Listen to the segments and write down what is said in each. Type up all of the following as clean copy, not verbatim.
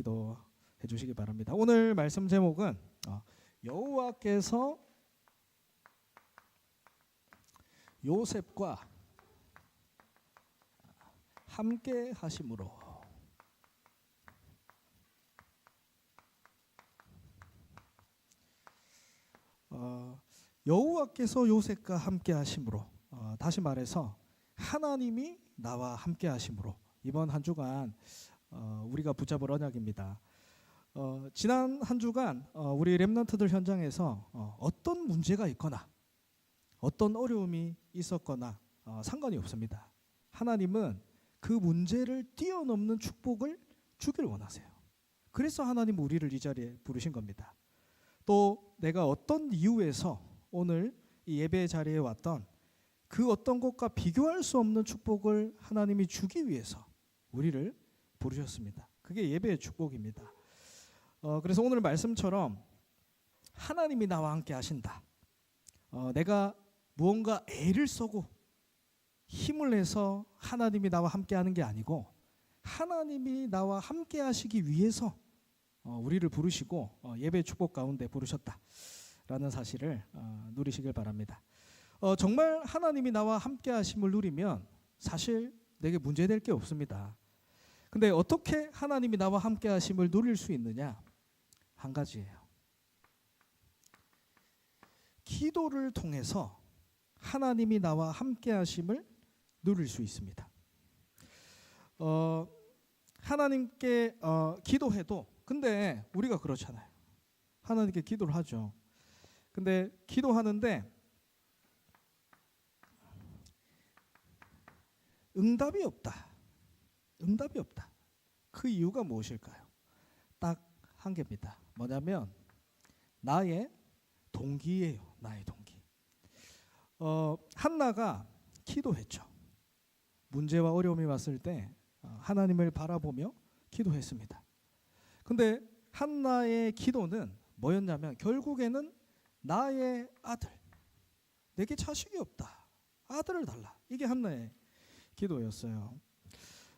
기도해 주시기 바랍니다. 오늘 말씀 제목은 여호와께서 요셉과 함께 하심으로. 여호와께서 요셉과 함께 하심으로, 다시 말해서 하나님이 나와 함께 하심으로, 이번 한 주간 우리가 붙잡을 언약입니다. 지난 한 주간 우리 렘넌트들 현장에서 어떤 문제가 있거나 어떤 어려움이 있었거나 상관이 없습니다. 하나님은 그 문제를 뛰어넘는 축복을 주길 원하세요. 그래서 하나님은 우리를 이 자리에 부르신 겁니다. 또 내가 어떤 이유에서 오늘 이 예배 자리에 왔던 그 어떤 것과 비교할 수 없는 축복을 하나님이 주기 위해서 우리를 부르셨습니다. 그게 예배의 축복입니다. 그래서 오늘 말씀처럼 하나님이 나와 함께 하신다. 내가 무언가 애를 쓰고 힘을 내서 하나님이 나와 함께 하는 게 아니고 하나님이 나와 함께 하시기 위해서 우리를 부르시고 예배 축복 가운데 부르셨다라는 사실을 누리시길 바랍니다. 정말 하나님이 나와 함께 하심을 누리면 사실 내게 문제될 게 없습니다. 근데 어떻게 하나님이 나와 함께 하심을 누릴 수 있느냐? 한 가지예요. 기도를 통해서 하나님이 나와 함께 하심을 누릴 수 있습니다. 하나님께 기도해도, 근데 우리가 그렇잖아요. 하나님께 기도를 하죠. 근데 기도하는데 응답이 없다. 응답이 없다. 그 이유가 무엇일까요? 딱 한 개입니다. 뭐냐면 나의 동기예요. 나의 동기. 한나가 기도했죠. 문제와 어려움이 왔을 때 하나님을 바라보며 기도했습니다. 근데 한나의 기도는 뭐였냐면 결국에는 나의 아들, 내게 자식이 없다, 아들을 달라. 이게 한나의 기도였어요.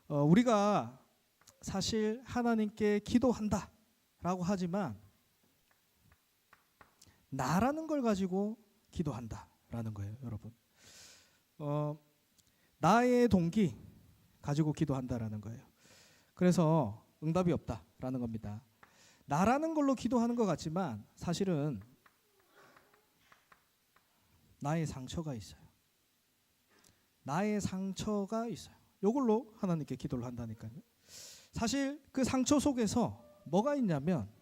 우리가 사실 하나님께 기도한다 라고 하지만 나라는 걸 가지고 기도한다 라는 거예요, 여러분. 나의 동기 가지고 기도한다라는 거예요. 그래서 응답이 없다라는 겁니다. 나라는 걸로 기도하는 것 같지만 사실은 나의 상처가 있어요. 나의 상처가 있어요. 이걸로 하나님께 기도를 한다니까요. 사실 그 상처 속에서 뭐가 있냐면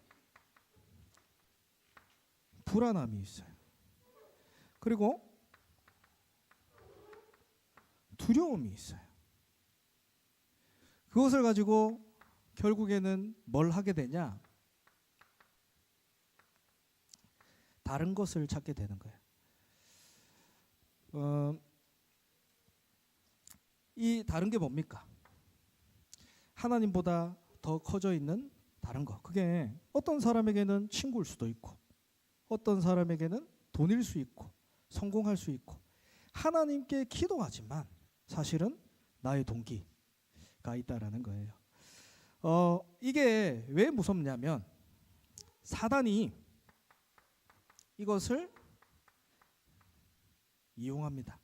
불안함이 있어요. 그리고 두려움이 있어요. 그것을 가지고 결국에는 뭘 하게 되냐? 다른 것을 찾게 되는 거예요. 이 다른 게 뭡니까? 하나님보다 더 커져 있는 다른 거. 그게 어떤 사람에게는 친구일 수도 있고 어떤 사람에게는 돈일 수 있고 성공할 수 있고, 하나님께 기도하지만 사실은 나의 동기가 있다라는 거예요. 이게 왜 무섭냐면 사단이 이것을 이용합니다.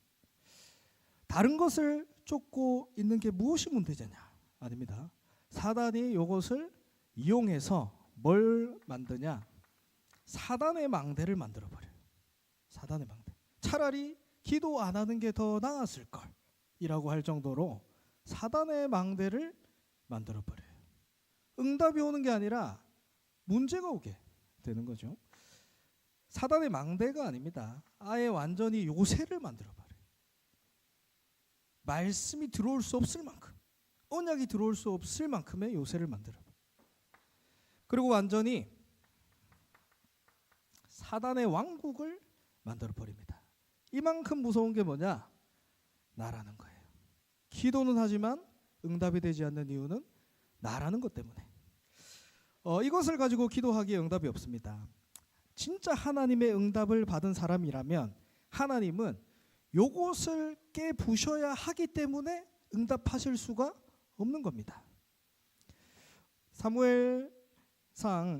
다른 것을 쫓고 있는 게 무엇이 문제냐? 아닙니다. 사단이 이것을 이용해서 뭘 만드냐? 사단의 망대를 만들어 버려요. 사단의 망대. 차라리 기도 안 하는 게 더 나았을 걸 이라고 할 정도로 사단의 망대를 만들어 버려요. 응답이 오는 게 아니라 문제가 오게 되는 거죠. 사단의 망대가 아닙니다. 아예 완전히 요새를 만들어 버려요. 말씀이 들어올 수 없을 만큼, 언약이 들어올 수 없을 만큼의 요새를 만들어 버려요. 그리고 완전히 사단의 왕국을 만들어 버립니다. 이만큼 무서운 게 뭐냐? 나라는 거예요. 기도는 하지만 응답이 되지 않는 이유는 나라는 것 때문에. 이것을 가지고 기도하기에 응답이 없습니다. 진짜 하나님의 응답을 받은 사람이라면 하나님은 요것을 깨부셔야 하기 때문에 응답하실 수가 없는 겁니다. 사무엘상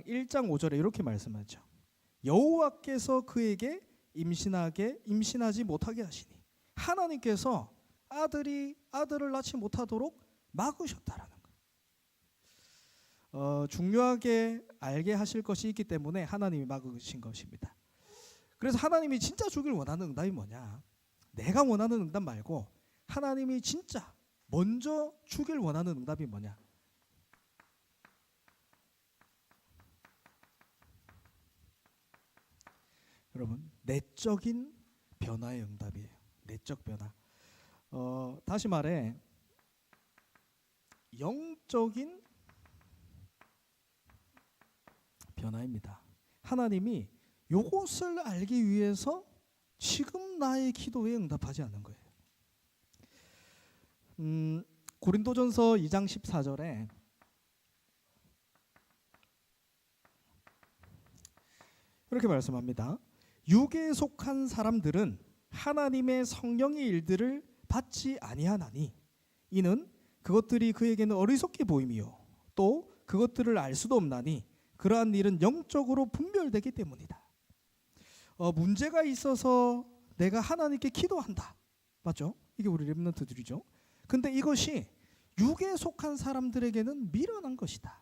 1장 5절에 이렇게 말씀하죠. 여호와께서 그에게 임신하지 못하게 하시니 하나님께서 아들을 낳지 못하도록 막으셨다라는 거예요. 중요하게 알게 하실 것이 있기 때문에 하나님이 막으신 것입니다. 그래서 하나님이 진짜 주길 원하는 응답이 뭐냐? 내가 원하는 응답 말고 하나님이 진짜 먼저 주길 원하는 응답이 뭐냐? 여러분, 내적인 변화의 응답이에요. 내적 변화. 다시 말해 영적인 변화입니다. 하나님이 이것을 알기 위해서 지금 나의 기도에 응답하지 않는 거예요. 고린도전서 2장 14절에 이렇게 말씀합니다. 육에 속한 사람들은 하나님의 성령의 일들을 받지 아니하나니 이는 그것들이 그에게는 어리석게 보임이요 또 그것들을 알 수도 없나니 그러한 일은 영적으로 분별되기 때문이다. 문제가 있어서 내가 하나님께 기도한다. 맞죠? 이게 우리 렘넌트들이죠. 근데 이것이 육에 속한 사람들에게는 미련한 것이다.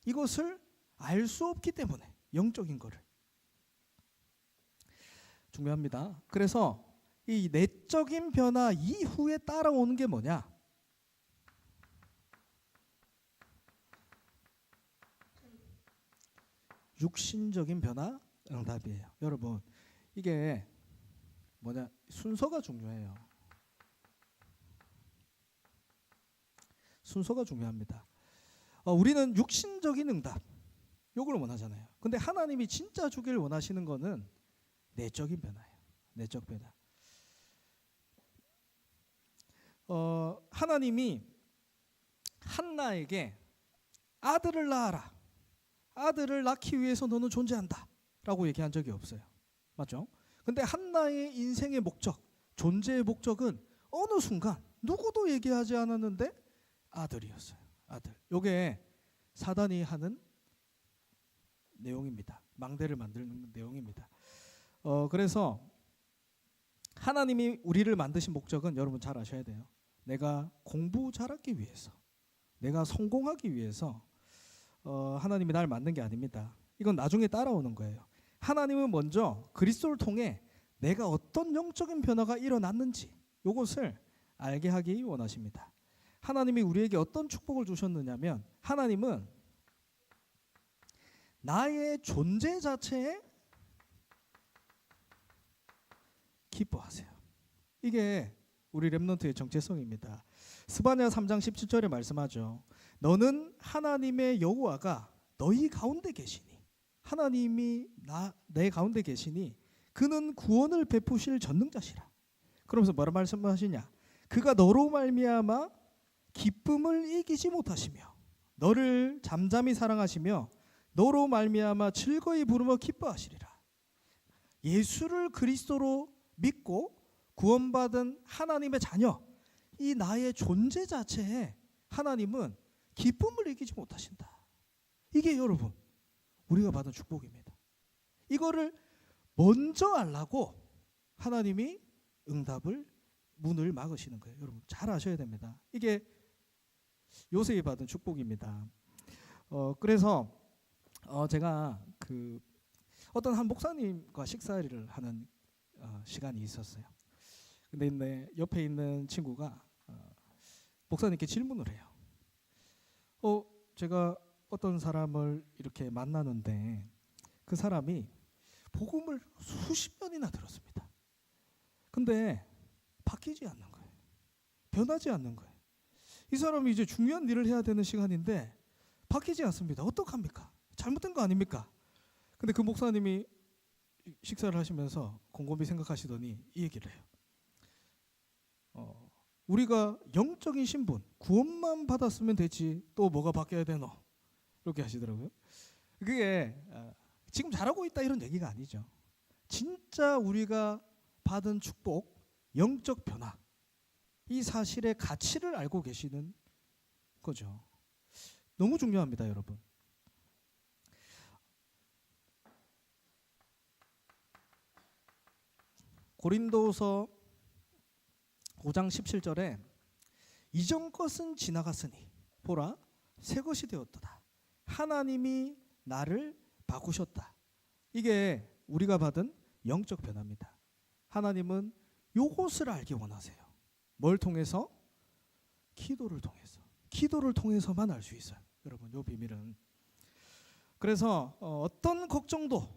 이것을 알 수 없기 때문에 영적인 거를. 중요합니다. 그래서 이 내적인 변화 이후에 따라오는 게 뭐냐? 육신적인 변화 응답이에요. 여러분, 이게 뭐냐? 순서가 중요해요. 순서가 중요합니다. 우리는 육신적인 응답 요걸 원하잖아요. 근데 하나님이 진짜 주길 원하시는 거는 내적인 변화예요. 내적 변화. 하나님이 한나에게 아들을 낳아라. 아들을 낳기 위해서 너는 존재한다 라고 얘기한 적이 없어요. 맞죠? 근데 한나의 인생의 목적, 존재의 목적은 어느 순간 누구도 얘기하지 않았는데 아들이었어요. 아들. 요게 사단이 하는 내용입니다. 망대를 만드는 내용입니다. 그래서 하나님이 우리를 만드신 목적은 여러분 잘 아셔야 돼요. 내가 공부 잘하기 위해서, 내가 성공하기 위해서 하나님이 날 만든 게 아닙니다. 이건 나중에 따라오는 거예요. 하나님은 먼저 그리스도를 통해 내가 어떤 영적인 변화가 일어났는지 이것을 알게 하기 원하십니다. 하나님이 우리에게 어떤 축복을 주셨느냐면 하나님은 나의 존재 자체에 기뻐하세요. 이게 우리 렘넌트의 정체성입니다. 스바냐 3장 17절에 말씀하죠. 너는 하나님의 여호와가 너희 가운데 계시니 하나님이 내 가운데 계시니 그는 구원을 베푸실 전능자시라. 그러면서 뭐라 말씀하시냐? 그가 너로 말미암아 기쁨을 이기지 못하시며 너를 잠잠히 사랑하시며 너로 말미암아 즐거이 부르며 기뻐하시리라. 예수를 그리스도로 믿고 구원받은 하나님의 자녀, 이 나의 존재 자체에 하나님은 기쁨을 이기지 못하신다. 이게 여러분 우리가 받은 축복입니다. 이거를 먼저 알라고 하나님이 문을 막으시는 거예요. 여러분 잘 아셔야 됩니다. 이게 요셉이 받은 축복입니다. 그래서 제가 어떤 한 목사님과 식사를 하는 시간이 있었어요. 근데 옆에 있는 친구가 목사님께 질문을 해요. 제가 어떤 사람을 이렇게 만나는데 그 사람이 복음을 수십 년이나 들었습니다. 근데 바뀌지 않는 거예요. 변하지 않는 거예요. 이 사람이 이제 중요한 일을 해야 되는 시간인데 바뀌지 않습니다. 어떡합니까? 잘못된 거 아닙니까? 근데 그 목사님이 식사를 하시면서 곰곰이 생각하시더니 이 얘기를 해요. 우리가 영적인 신분, 구원만 받았으면 되지 또 뭐가 바뀌어야 되노? 이렇게 하시더라고요. 그게 지금 잘하고 있다 이런 얘기가 아니죠. 진짜 우리가 받은 축복, 영적 변화, 이 사실의 가치를 알고 계시는 거죠. 너무 중요합니다, 여러분. 고린도서 5장 17절에 이전 것은 지나갔으니 보라 새 것이 되었도다. 하나님이 나를 바꾸셨다. 이게 우리가 받은 영적 변화입니다. 하나님은 요것을 알기 원하세요. 뭘 통해서? 기도를 통해서. 기도를 통해서만 알 수 있어요. 여러분, 요 비밀은. 그래서 어떤 걱정도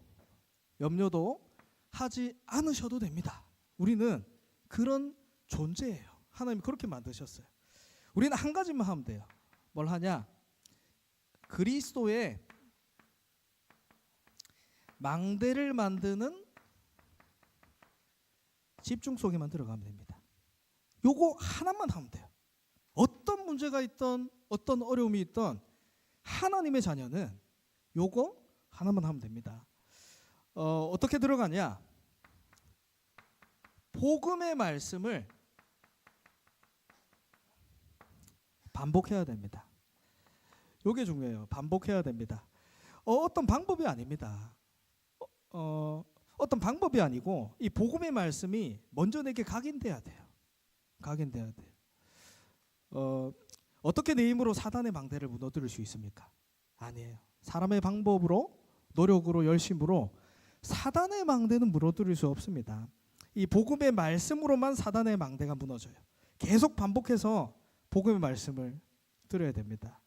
염려도 하지 않으셔도 됩니다. 우리는 그런 존재예요. 하나님이 그렇게 만드셨어요. 우리는 한 가지만 하면 돼요. 뭘 하냐? 그리스도의 망대를 만드는 집중 속에만 들어가면 됩니다. 요거 하나만 하면 돼요. 어떤 문제가 있던 어떤 어려움이 있던 하나님의 자녀는 요거 하나만 하면 됩니다. 어떻게 들어가냐? 복음의 말씀을 반복해야 됩니다. 요게 중요해요. 반복해야 됩니다. 어떤 방법이 아닙니다. 어떤 방법이 아니고 이 복음의 말씀이 먼저 내게 각인돼야 돼요. 각인돼야 돼요. 어떻게 내 힘으로 사단의 망대를 무너뜨릴 수 있습니까? 아니에요. 사람의 방법으로, 노력으로, 열심으로 사단의 망대는 무너뜨릴 수 없습니다. 이 복음의 말씀으로만 사단의 망대가 무너져요. 계속 반복해서 복음의 말씀을 들어야 됩니다.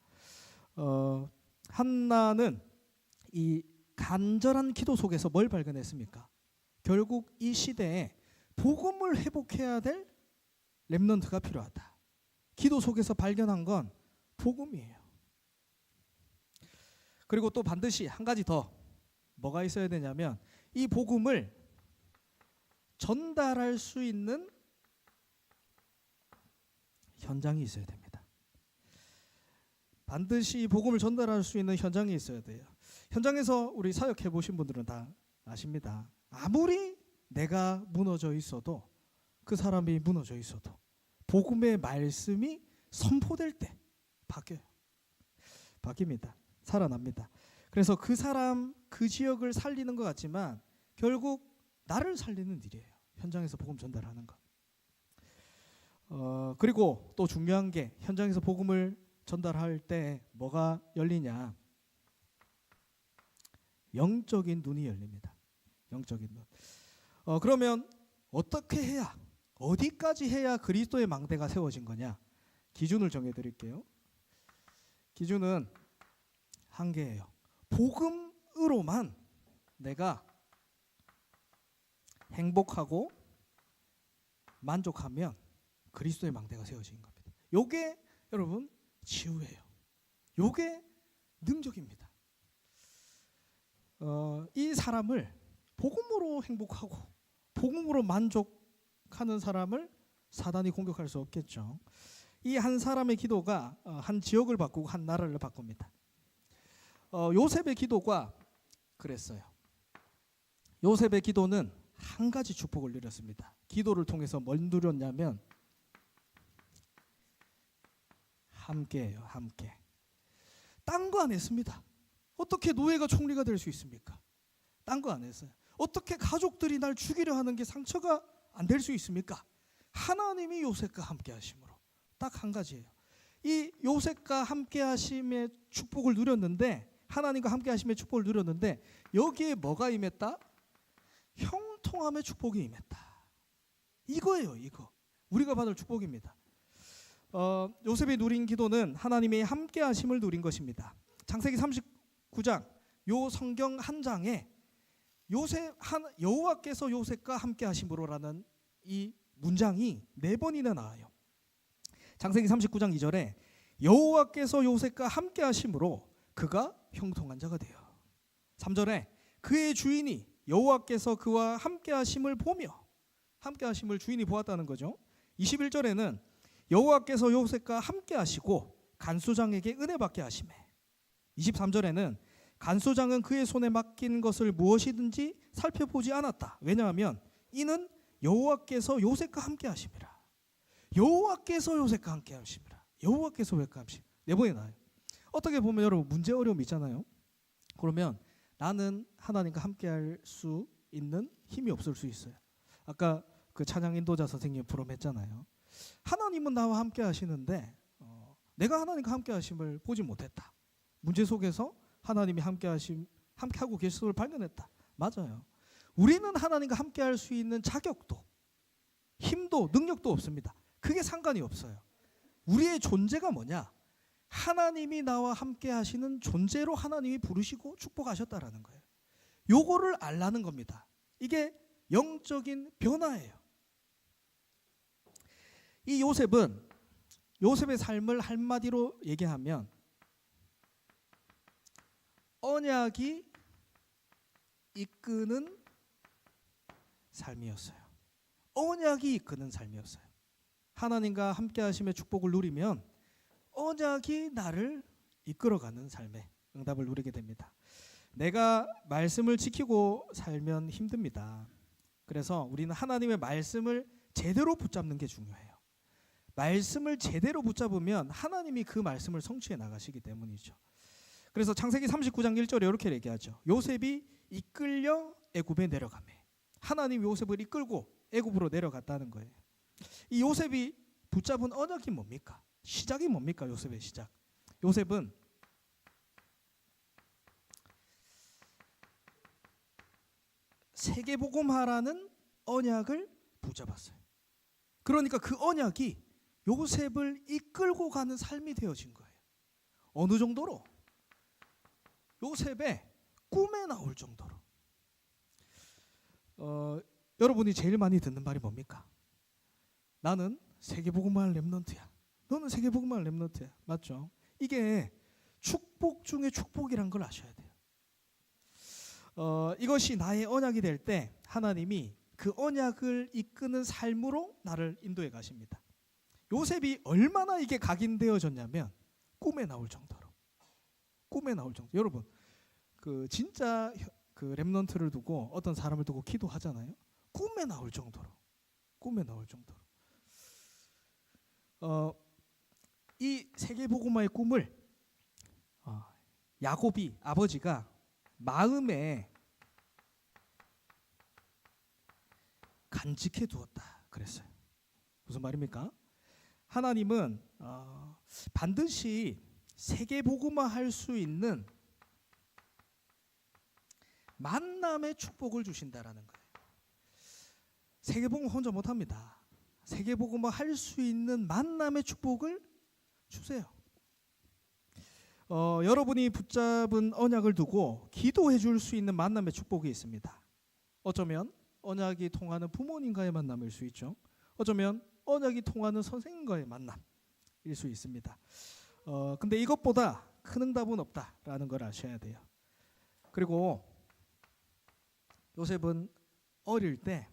한나는 이 간절한 기도 속에서 뭘 발견했습니까? 결국 이 시대에 복음을 회복해야 될 렘넌트가 필요하다. 기도 속에서 발견한 건 복음이에요. 그리고 또 반드시 한 가지 더 뭐가 있어야 되냐면 이 복음을 전달할 수 있는 현장이 있어야 됩니다. 반드시 복음을 전달할 수 있는 현장이 있어야 돼요. 현장에서 우리 사역해 보신 분들은 다 아십니다. 아무리 내가 무너져 있어도 그 사람이 무너져 있어도 복음의 말씀이 선포될 때 바뀌어요. 바뀝니다. 살아납니다. 그래서 그 사람, 그 지역을 살리는 것 같지만 결국 나를 살리는 일이에요. 현장에서 복음 전달하는 것. 그리고 또 중요한 게 현장에서 복음을 전달할 때 뭐가 열리냐? 영적인 눈이 열립니다. 영적인 눈. 그러면 어떻게 해야, 어디까지 해야 그리스도의 망대가 세워진 거냐? 기준을 정해드릴게요. 기준은 한 개예요. 복음으로만 내가 행복하고 만족하면 그리스도의 망대가 세워진 겁니다. 요게 여러분 치유예요. 요게 능력입니다. 이 사람을 복음으로 행복하고 복음으로 만족하는 사람을 사단이 공격할 수 없겠죠. 이 한 사람의 기도가 한 지역을 바꾸고 한 나라를 바꿉니다. 요셉의 기도가 그랬어요. 요셉의 기도는 한 가지 축복을 누렸습니다. 기도를 통해서 뭘 누렸냐면 함께예요. 함께. 딴 거 안 했습니다. 어떻게 노예가 총리가 될 수 있습니까? 딴 거 안 했어요. 어떻게 가족들이 날 죽이려 하는 게 상처가 안 될 수 있습니까? 하나님이 요셉과 함께 하심으로. 딱 한 가지예요. 이 요셉과 함께 하심의 축복을 누렸는데, 하나님과 함께 하심의 축복을 누렸는데 여기에 뭐가 임했다? 형통함의 축복이 임했다. 이거예요. 이거. 우리가 받을 축복입니다. 요셉이 누린 기도는 하나님의 함께 하심을 누린 것입니다. 창세기 39장 요 성경 한 장에 여호와께서 요셉과 함께 하심으로라는 이 문장이 4번이나 나와요. 창세기 39장 2절에 여호와께서 요셉과 함께 하심으로 그가 형통한 자가 되어. 3절에 그의 주인이 여호와께서 그와 함께 하심을 보며, 함께 하심을 주인이 보았다는 거죠. 21절에는 여호와께서 요셉과 함께 하시고 간수장에게 은혜 받게 하시매. 23절에는 간수장은 그의 손에 맡긴 것을 무엇이든지 살펴보지 않았다. 왜냐하면 이는 여호와께서 요셉과 함께 하심이라. 여호와께서 요셉과 함께 하심이라. 여호와께서 요셉과 함께 하심. 4번이 나와요. 어떻게 보면 여러분 문제 어려움이 있잖아요. 그러면 나는 하나님과 함께할 수 있는 힘이 없을 수 있어요. 아까 그 찬양 인도자 선생님 프롬 했잖아요. 하나님은 나와 함께 하시는데 내가 하나님과 함께 하심을 보지 못했다. 문제 속에서 하나님이 함께하고 계심을 발견했다. 맞아요. 우리는 하나님과 함께할 수 있는 자격도 힘도 능력도 없습니다. 그게 상관이 없어요. 우리의 존재가 뭐냐? 하나님이 나와 함께 하시는 존재로 하나님이 부르시고 축복하셨다라는 거예요. 요거를 알라는 겁니다. 이게 영적인 변화예요. 이 요셉의 삶을 한마디로 얘기하면 언약이 이끄는 삶이었어요. 언약이 이끄는 삶이었어요. 하나님과 함께 하심의 축복을 누리면 언약이 나를 이끌어가는 삶의 응답을 누리게 됩니다. 내가 말씀을 지키고 살면 힘듭니다. 그래서 우리는 하나님의 말씀을 제대로 붙잡는 게 중요해요. 말씀을 제대로 붙잡으면 하나님이 그 말씀을 성취해 나가시기 때문이죠. 그래서 창세기 39장 1절에 이렇게 얘기하죠. 요셉이 이끌려 애굽에 내려가매. 하나님 요셉을 이끌고 애굽으로 내려갔다는 거예요. 이 요셉이 붙잡은 언약이 뭡니까? 시작이 뭡니까? 요셉의 시작. 요셉은 세계복음화라는 언약을 붙잡았어요. 그러니까 그 언약이 요셉을 이끌고 가는 삶이 되어진 거예요. 어느 정도로? 요셉의 꿈에 나올 정도로. 여러분이 제일 많이 듣는 말이 뭡니까? 나는 세계복음화할 렘넌트야. 너는 세계복음화할 렘넌트야. 맞죠? 이게 축복 중에 축복이란 걸 아셔야 돼요. 이것이 나의 언약이 될 때 하나님이 그 언약을 이끄는 삶으로 나를 인도해 가십니다. 요셉이 얼마나 이게 각인되어졌냐면 꿈에 나올 정도로. 꿈에 나올 정도. 여러분, 그 진짜 그 렘넌트를 두고 어떤 사람을 두고 기도하잖아요. 꿈에 나올 정도로. 꿈에 나올 정도로. 이 세계복음화의 꿈을 야곱이 아버지가 마음에 간직해 두었다 그랬어요. 무슨 말입니까? 하나님은 반드시 세계복음화할 수 있는 만남의 축복을 주신다라는 거예요. 세계복음화 혼자 못합니다. 세계복음화 할 수 있는 만남의 축복을 주세요. 여러분이 붙잡은 언약을 두고 기도해 줄 수 있는 만남의 축복이 있습니다. 어쩌면 언약이 통하는 부모님과의 만남일 수 있죠. 어쩌면 언약이 통하는 선생님과의 만남일 수 있습니다. 근데 이것보다 큰 응답은 없다라는 걸 아셔야 돼요. 그리고 요셉은 어릴 때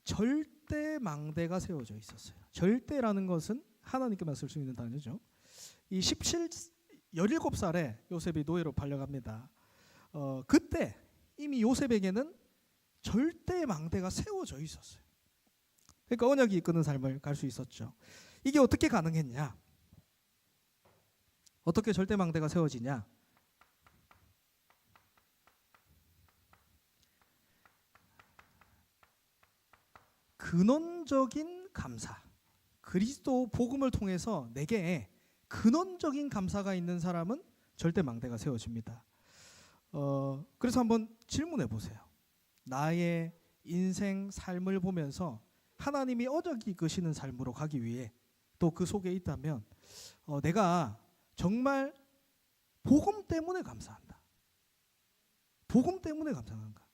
절대 망대가 세워져 있었어요. 절대라는 것은 하나님께만 쓸 수 있는 단어죠. 이 17살에 요셉이 노예로 팔려갑니다. 그때 이미 요셉에게는 절대 망대가 세워져 있었어요. 그러니까 언약이 이끄는 삶을 갈 수 있었죠. 이게 어떻게 가능했냐? 어떻게 절대 망대가 세워지냐? 근원적인 감사. 그리스도 복음을 통해서 내게 근원적인 감사가 있는 사람은 절대 망대가 세워집니다. 그래서 한번 질문해 보세요. 나의 인생 삶을 보면서 하나님이 언약이 이끄시는 삶으로 가기 위해 또 그 속에 있다면 내가 정말 복음 때문에 감사한다. 복음 때문에 감사한가?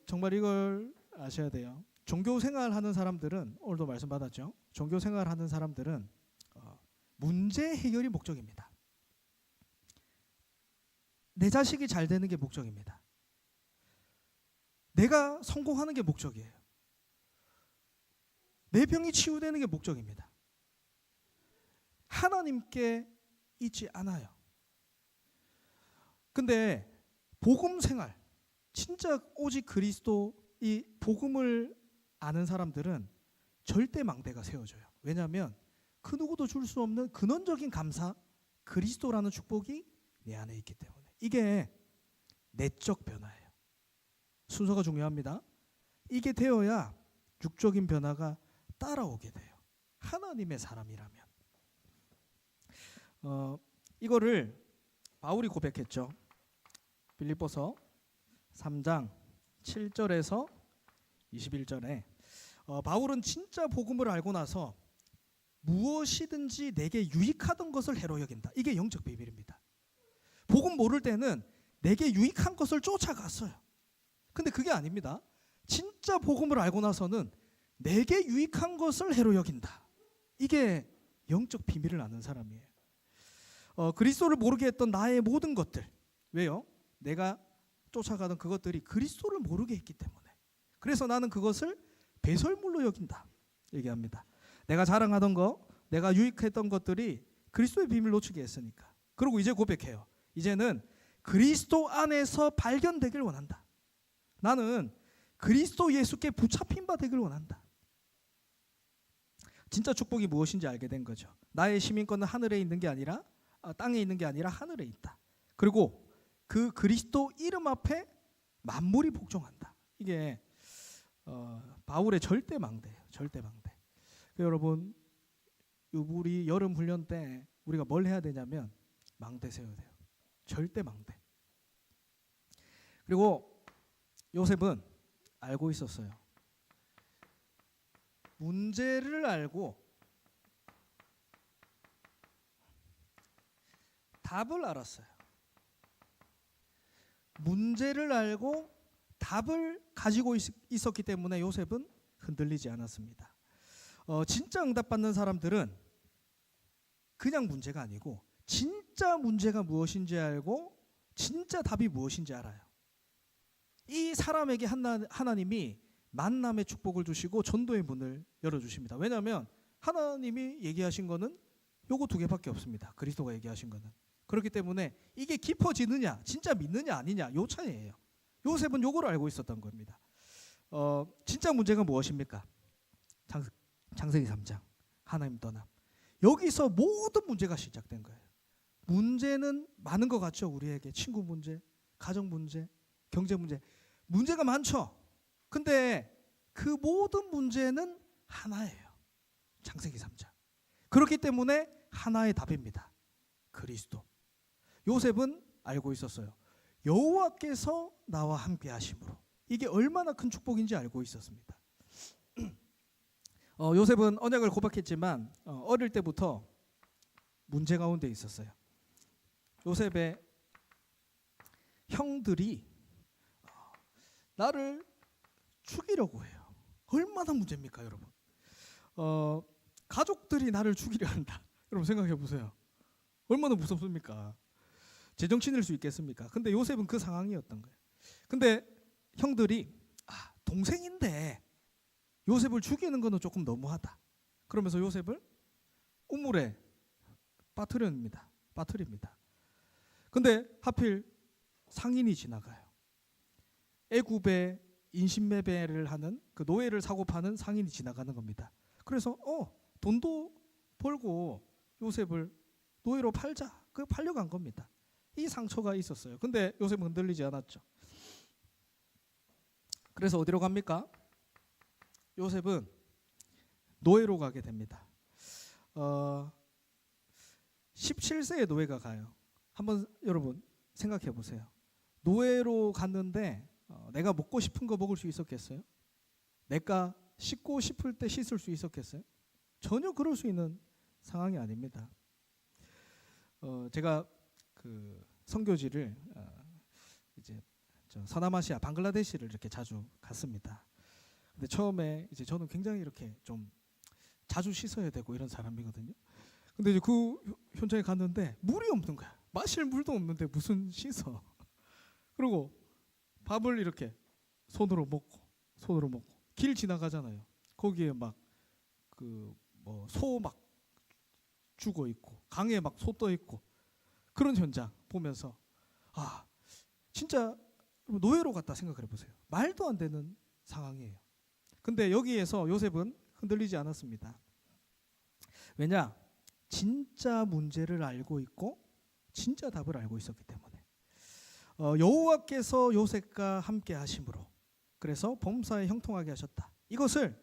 정말 이걸 아셔야 돼요. 종교 생활하는 사람들은 오늘도 말씀 받았죠. 종교 생활하는 사람들은 문제 해결이 목적입니다. 내 자식이 잘 되는 게 목적입니다. 내가 성공하는 게 목적이에요. 내 병이 치유되는 게 목적입니다. 하나님께 있지 않아요. 근데 복음 생활, 진짜 오직 그리스도 이 복음을 아는 사람들은 절대 망대가 세워져요. 왜냐하면 그 누구도 줄 수 없는 근원적인 감사, 그리스도라는 축복이 내 안에 있기 때문에 이게 내적 변화예요. 순서가 중요합니다. 이게 되어야 육적인 변화가 따라오게 돼요. 하나님의 사람이라면. 이거를 바울이 고백했죠. 빌립보서 3장 7절에서 21절에 바울은 진짜 복음을 알고 나서 무엇이든지 내게 유익하던 것을 해로 여긴다. 이게 영적 비밀입니다. 복음 모를 때는 내게 유익한 것을 쫓아갔어요. 근데 그게 아닙니다. 진짜 복음을 알고 나서는 내게 유익한 것을 해로 여긴다. 이게 영적 비밀을 아는 사람이에요. 그리스도를 모르게 했던 나의 모든 것들. 왜요? 내가 쫓아가던 그것들이 그리스도를 모르게 했기 때문에. 그래서 나는 그것을 배설물로 여긴다. 얘기합니다. 내가 자랑하던 거, 내가 유익했던 것들이 그리스도의 비밀을 놓치게 했으니까. 그리고 이제 고백해요. 이제는 그리스도 안에서 발견되길 원한다. 나는 그리스도 예수께 붙잡힌 바 되길 원한다. 진짜 축복이 무엇인지 알게 된 거죠. 나의 시민권은 하늘에 있는 게 아니라 땅에 있는 게 아니라 하늘에 있다. 그리고 그 그리스도 이름 앞에 만물이 복종한다. 이게 바울의 절대 망대예요. 절대 망대. 여러분, 우리 여름 훈련 때 우리가 뭘 해야 되냐면 망대 세워야 돼요. 절대 망대. 그리고 요셉은 알고 있었어요. 문제를 알고 답을 알았어요. 문제를 알고 답을 가지고 있었기 때문에 요셉은 흔들리지 않았습니다. 진짜 응답받는 사람들은 그냥 문제가 아니고 진짜 문제가 무엇인지 알고 진짜 답이 무엇인지 알아요. 이 사람에게 하나님이 만남의 축복을 주시고 전도의 문을 열어주십니다. 왜냐하면 하나님이 얘기하신 거는 요거 두 개밖에 없습니다. 그리스도가 얘기하신 거는. 그렇기 때문에 이게 깊어지느냐 진짜 믿느냐 아니냐 요 차이예요. 요셉은 요거를 알고 있었던 겁니다. 진짜 문제가 무엇입니까? 창세기 3장 하나님 떠남. 여기서 모든 문제가 시작된 거예요. 문제는 많은 것 같죠. 우리에게 친구 문제, 가정 문제, 경제 문제. 문제가 많죠. 근데 그 모든 문제는 하나예요. 창세기 3장. 그렇기 때문에 하나의 답입니다. 그리스도. 요셉은 알고 있었어요. 여호와께서 나와 함께 하심으로. 이게 얼마나 큰 축복인지 알고 있었습니다. 요셉은 언약을 고백했지만 어릴 때부터 문제 가운데 있었어요. 요셉의 형들이 나를 죽이려고 해요. 얼마나 문제입니까, 여러분? 가족들이 나를 죽이려 한다. 여러분 생각해 보세요. 얼마나 무섭습니까? 제정신일 수 있겠습니까? 근데 요셉은 그 상황이었던 거예요. 근데 형들이 동생인데 요셉을 죽이는 거는 조금 너무하다. 그러면서 요셉을 우물에 빠뜨립니다. 근데 하필 상인이 지나가요. 애굽에 인신매매를 하는 그 노예를 사고 파는 상인이 지나가는 겁니다. 그래서 돈도 벌고 요셉을 노예로 팔자. 그 팔려고 한 겁니다. 이 상처가 있었어요. 근데 요셉은 흔들리지 않았죠. 그래서 어디로 갑니까? 요셉은 노예로 가게 됩니다. 17세의 노예가 가요. 한번 여러분 생각해 보세요. 노예로 갔는데 내가 먹고 싶은 거 먹을 수 있었겠어요? 내가 씻고 싶을 때 씻을 수 있었겠어요? 전혀 그럴 수 있는 상황이 아닙니다. 제가 그 선교지를 이제 서남아시아 방글라데시를 이렇게 자주 갔습니다. 근데 처음에 이제 저는 굉장히 이렇게 좀 자주 씻어야 되고 이런 사람이거든요. 근데 이제 그 현장에 갔는데 물이 없는 거야. 마실 물도 없는데 무슨 씻어. 그리고 밥을 이렇게 손으로 먹고 길 지나가잖아요. 거기에 막 그 뭐 소 막 죽어 있고 강에 막 소 떠 있고 그런 현장 보면서 진짜 노예로 갔다 생각을 해보세요. 말도 안 되는 상황이에요. 근데 여기에서 요셉은 흔들리지 않았습니다. 왜냐? 진짜 문제를 알고 있고 진짜 답을 알고 있었기 때문에. 여호와께서 요셉과 함께 하심으로 그래서 범사에 형통하게 하셨다. 이것을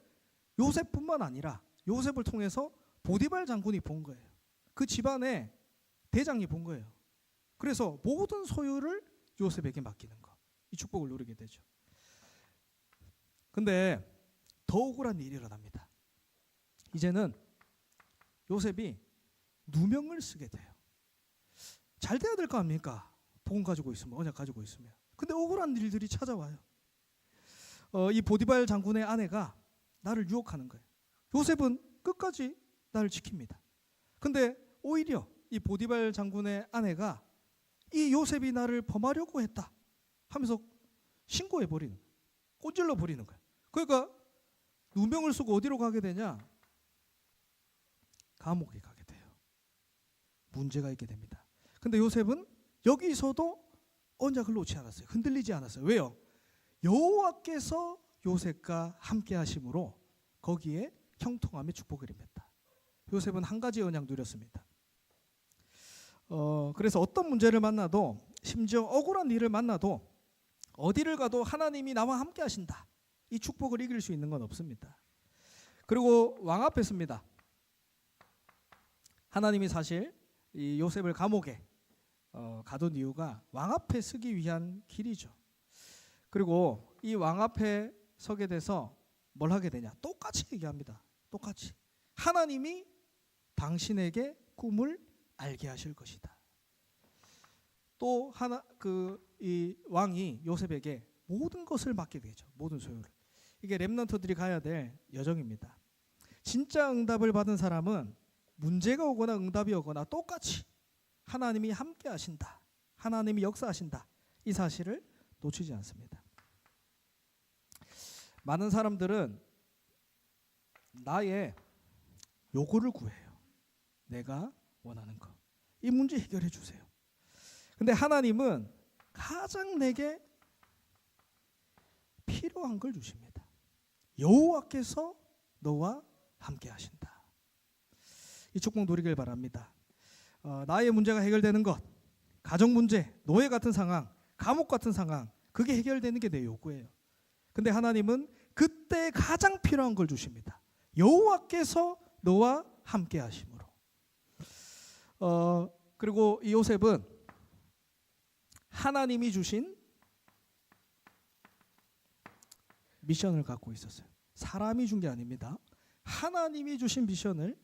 요셉뿐만 아니라 요셉을 통해서 보디발 장군이 본 거예요. 그 집안의 대장이 본 거예요. 그래서 모든 소유를 요셉에게 맡기는 거. 이 축복을 누리게 되죠. 근데 더 억울한 일이 일어납니다. 이제는 요셉이 누명을 쓰게 돼요. 잘 돼야 될 거 아닙니까? 복음 가지고 있으면, 언약 가지고 있으면. 근데 억울한 일들이 찾아와요. 이 보디발 장군의 아내가 나를 유혹하는 거예요. 요셉은 끝까지 나를 지킵니다. 근데 오히려 이 보디발 장군의 아내가 이 요셉이 나를 범하려고 했다 하면서 신고해버리는 거예요. 꼰질러버리는 거예요. 그러니까 누명을 쓰고 어디로 가게 되냐? 감옥에 가게 돼요. 문제가 있게 됩니다. 근데 요셉은 여기서도 언약을 놓지 않았어요. 흔들리지 않았어요. 왜요? 여호와께서 요셉과 함께 하심으로 거기에 형통함의 축복을 입혔다. 요셉은 한 가지 언약 누렸습니다. 그래서 어떤 문제를 만나도 심지어 억울한 일을 만나도 어디를 가도 하나님이 나와 함께 하신다. 이 축복을 이길 수 있는 건 없습니다. 그리고 왕 앞에 씁니다. 하나님이 사실 이 요셉을 감옥에 가둔 이유가 왕 앞에 서기 위한 길이죠. 그리고 이 왕 앞에 서게 돼서 뭘 하게 되냐? 똑같이 얘기합니다. 똑같이. 하나님이 당신에게 꿈을 알게 하실 것이다. 또 하나 이 왕이 요셉에게 모든 것을 맡게 되죠. 모든 소유를. 이게 렘넌트들이 가야 될 여정입니다. 진짜 응답을 받은 사람은 문제가 오거나 응답이 오거나 똑같이 하나님이 함께 하신다. 하나님이 역사하신다. 이 사실을 놓치지 않습니다. 많은 사람들은 나의 요구를 구해요. 내가 원하는 거. 이 문제 해결해 주세요. 근데 하나님은 가장 내게 필요한 걸 주십니다. 여호와께서 너와 함께 하신다. 이 축복 누리길 바랍니다. 나의 문제가 해결되는 것, 가정 문제, 노예 같은 상황, 감옥 같은 상황, 그게 해결되는 게 내 요구예요. 근데 하나님은 그때 가장 필요한 걸 주십니다. 여호와께서 너와 함께 하심으로. 그리고 이 요셉은 하나님이 주신 미션을 갖고 있었어요. 사람이 준 게 아닙니다. 하나님이 주신 미션을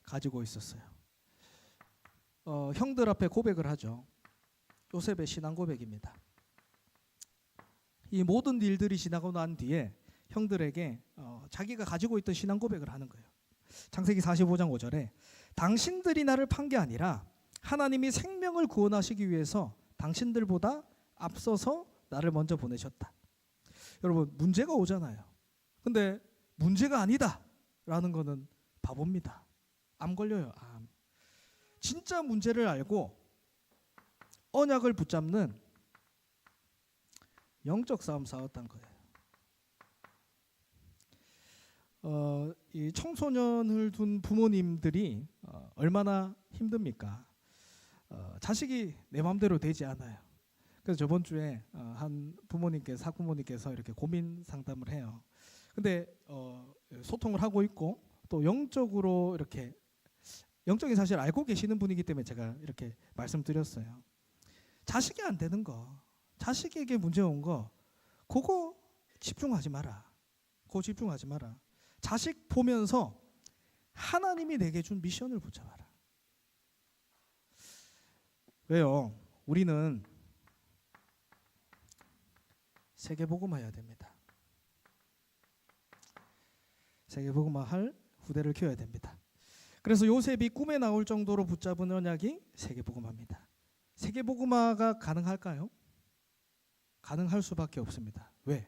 가지고 있었어요. 형들 앞에 고백을 하죠. 요셉의 신앙 고백입니다. 이 모든 일들이 지나고 난 뒤에 형들에게 자기가 가지고 있던 신앙 고백을 하는 거예요. 창세기 45장 5절에 당신들이 나를 판 게 아니라 하나님이 생명을 구원하시기 위해서 당신들보다 앞서서 나를 먼저 보내셨다. 여러분, 문제가 오잖아요. 근데 문제가 아니다 라는 거는 바보입니다. 암 걸려요. 암. 진짜 문제를 알고 언약을 붙잡는 영적 싸움 싸웠던 거예요. 이 청소년을 둔 부모님들이 얼마나 힘듭니까? 자식이 내 마음대로 되지 않아요. 그래서 저번 주에 한 학부모님께서 이렇게 고민 상담을 해요. 근데 소통을 하고 있고 또 영적으로 이렇게 영적인 사실을 알고 계시는 분이기 때문에 제가 이렇게 말씀드렸어요. 자식이 안 되는 거, 자식에게 문제 온 거, 그거 집중하지 마라. 그거 집중하지 마라. 자식 보면서 하나님이 내게 준 미션을 붙잡아라. 왜요? 우리는 세계복음화해야 됩니다. 세계복음화할 후대를 키워야 됩니다. 그래서 요셉이 꿈에 나올 정도로 붙잡은 언약이 세계복음화입니다. 세계복음화가 가능할까요? 가능할 수밖에 없습니다. 왜?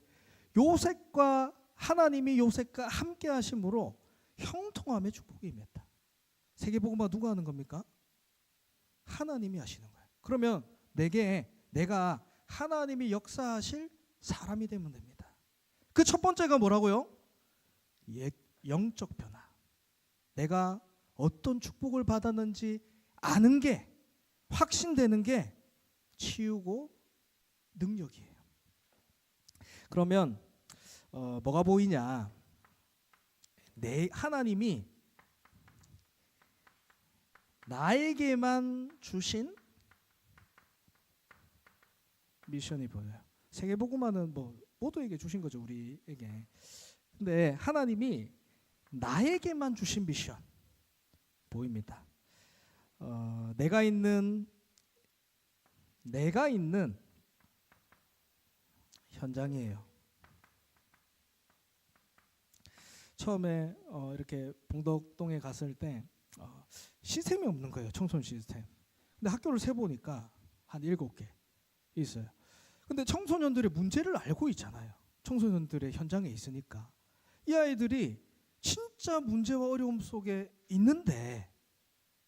하나님이 요셉과 함께 하심으로 형통함의 축복이 임했다. 세계복음화 누가 하는 겁니까? 하나님이 하시는 거예요. 그러면 내가 하나님이 역사하실 사람이 되면 됩니다. 그 첫 번째가 뭐라고요? 영적 변화. 내가 어떤 축복을 받았는지 아는 게, 확신되는 게 치유고 능력이에요. 그러면 뭐가 보이냐? 하나님이 나에게만 주신 미션이 보여요. 세계복음화는 뭐 모두에게 주신 거죠, 우리에게. 근데 하나님이 나에게만 주신 미션 보입니다. 내가 있는 현장이에요. 처음에 이렇게 봉덕동에 갔을 때 시스템이 없는 거예요. 청소년 시스템. 근데 학교를 세보니까 한 7개 있어요. 근데 청소년들의 문제를 알고 있잖아요. 청소년들의 현장에 있으니까. 이 아이들이 진짜 문제와 어려움 속에 있는데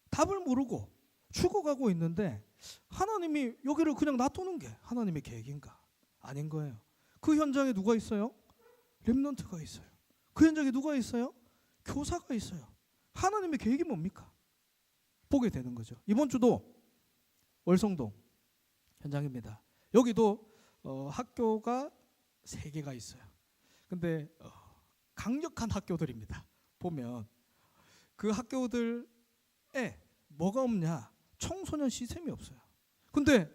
답을 모르고 죽어가고 있는데 하나님이 여기를 그냥 놔두는 게 하나님의 계획인가? 아닌 거예요. 그 현장에 누가 있어요? 렘넌트가 있어요. 그 현장에 누가 있어요? 교사가 있어요. 하나님의 계획이 뭡니까? 보게 되는 거죠. 이번 주도 월성동 현장입니다. 여기도 학교가 3개가 있어요. 근데 강력한 학교들입니다. 보면 그 학교들에 뭐가 없냐? 청소년 시스템이 없어요. 근데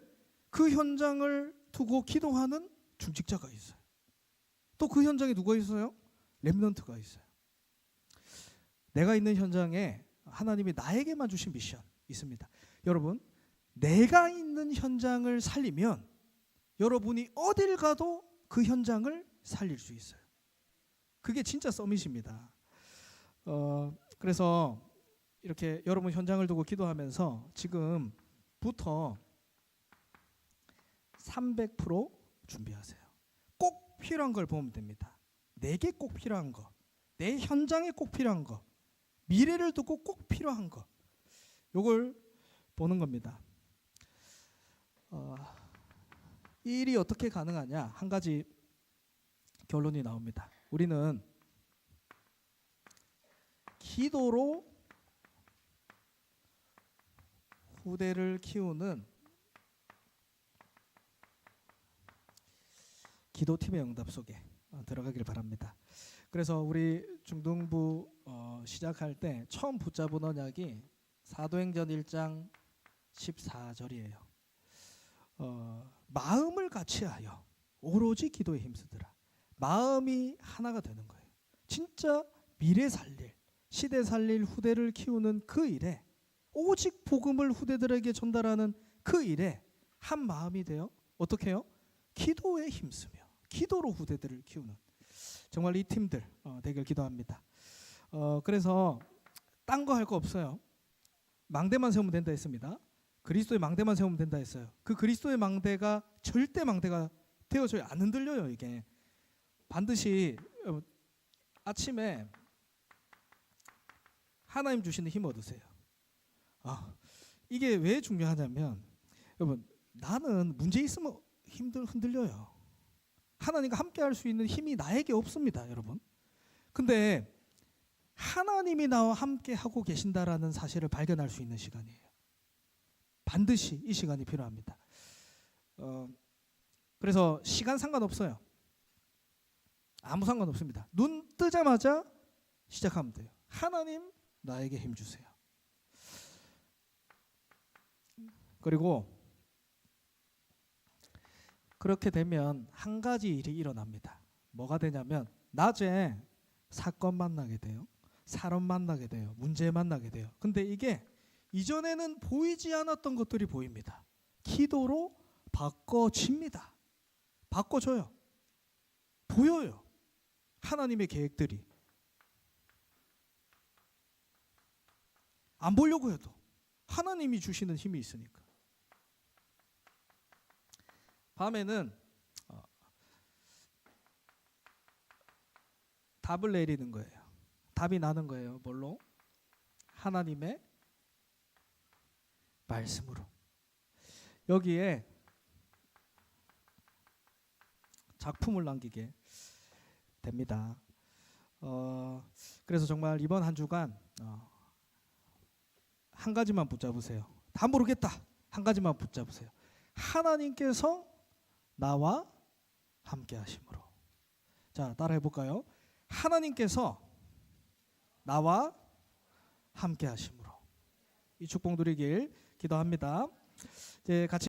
그 현장을 두고 기도하는 중직자가 있어요. 또 그 현장에 누가 있어요? 렘넌트가 있어요. 내가 있는 현장에 하나님이 나에게만 주신 미션 있습니다. 여러분, 내가 있는 현장을 살리면 여러분이 어딜 가도 그 현장을 살릴 수 있어요. 그게 진짜 서밋입니다. 그래서 이렇게 여러분 현장을 두고 기도하면서 지금부터 300% 준비하세요. 꼭 필요한 걸 보면 됩니다. 내게 꼭 필요한 거, 내 현장에 꼭 필요한 거, 미래를 두고 꼭 필요한 거, 요걸 보는 겁니다. 이 일이 어떻게 가능하냐? 한 가지 결론이 나옵니다. 우리는 기도로 후대를 키우는 기도팀의 응답 속에 들어가길 바랍니다. 그래서 우리 중등부 시작할 때 처음 붙잡은 언약이 사도행전 1장 14절이에요. 마음을 같이하여 오로지 기도에 힘쓰더라. 마음이 하나가 되는 거예요. 진짜 미래 살릴, 시대 살릴 후대를 키우는 그 일에, 오직 복음을 후대들에게 전달하는 그 일에 한 마음이 되어 어떻게 해요? 기도에 힘쓰며 기도로 후대들을 키우는 정말 이 팀들 되길 기도합니다. 그래서 딴 거 할 거 없어요. 망대만 세우면 된다 했습니다. 그리스도의 망대만 세우면 된다 했어요. 그 그리스도의 망대가 절대 망대가 되어져야 안 흔들려요. 이게 반드시 아침에 하나님 주시는 힘 얻으세요. 이게 왜 중요하냐면 여러분, 나는 문제 있으면 흔들려요. 하나님과 함께 할 수 있는 힘이 나에게 없습니다, 여러분. 근데 하나님이 나와 함께 하고 계신다라는 사실을 발견할 수 있는 시간이에요. 반드시 이 시간이 필요합니다. 그래서 시간 상관없어요. 아무 상관없습니다. 눈 뜨자마자 시작하면 돼요. 하나님, 나에게 힘 주세요. 그리고 그렇게 되면 한 가지 일이 일어납니다. 뭐가 되냐면 낮에 사건 만나게 돼요. 사람 만나게 돼요. 문제 만나게 돼요. 근데 이게 이전에는 보이지 않았던 것들이 보입니다. 기도로 바꿔집니다. 바꿔져요. 보여요. 하나님의 계획들이. 안 보려고 해도 하나님이 주시는 힘이 있으니까. 밤에는 답을 내리는 거예요. 답이 나는 거예요. 뭘로? 하나님의 말씀으로. 여기에 작품을 남기게 됩니다. 그래서 정말 이번 한 주간 한 가지만 붙잡으세요. 다 모르겠다. 한 가지만 붙잡으세요. 하나님께서 나와 함께 하심으로. 자, 따라해 볼까요? 하나님께서 나와 함께 하심으로. 이 축복 누리길 기도합니다. 이제 같이